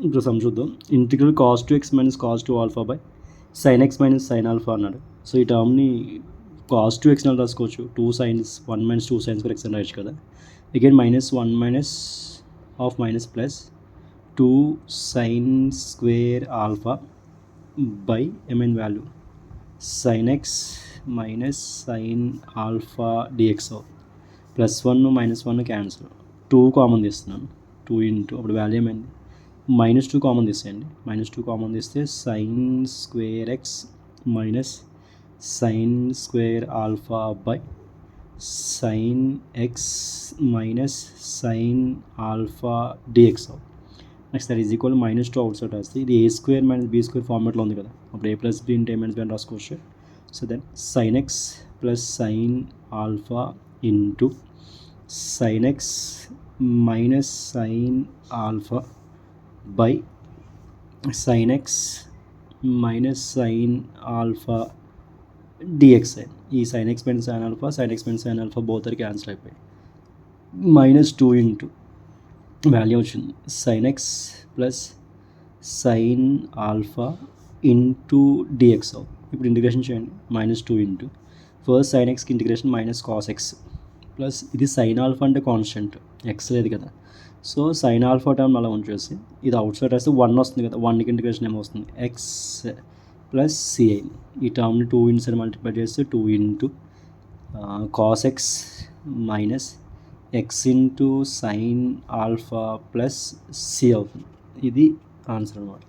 ఇప్పుడు సమ్ చూద్దాం. Integral cos two x minus cos two alpha by sine x minus sine alpha అన్నాడు. So ఈ టర్మ్ని cos two x అని రాసుకోవచ్చు. 2 sines 1 minus 2 sines for x అని రాయొచ్చు కదా. Again minus 1 minus of minus plus 2 sine square alpha by MN value sine x minus sine alpha DX plus 1 minus 1 cancel, 2 common తీస్తున్నాను, 2 into అప్పుడు value ఏమైంది minus 2 common తీసేయండి. Minus 2 common తీస్తే sine square x minus sine square alpha by sine x minus sine alpha d x. Next that is equal minus 2 outside వస్తే ఇది a square minus b square ఫార్మేట్లో ఉంది కదా. అప్పుడు a plus b into a minus b అని రాసుకోవచ్చు. So then sine x plus sine alpha into sine x minus sine alpha by sine x minus sine alpha డిఎక్స్ఐ. ఈ sine x minus sine x minus sine alpha both are cancel అయిపోయి minus 2 into value వచ్చింది sine x plus sine alpha into d x అవుతుంది. ఇప్పుడు integration చేయండి. Minus 2 into first sine ఎక్స్కి integration minus cos x plus ఇది sine alpha అంటే constant, x లేదు కదా. సో సైన్ ఆల్ఫా టర్మ్ అలా ఉంచేసి ఇది అవుట్ సైడ్ రాస్తే 1 వస్తుంది కదా. 1కి ఇంటిగ్రేషన్ ఏమొస్తుంది ఎక్స్ ప్లస్ సిఐ. ఈ టర్మ్ని 2 ఇంటూ మల్టిప్లై చేస్తే 2 into cos x minus x into sine alpha plus C అవుతుంది. ఇది ఆన్సర్ అన్నమాట.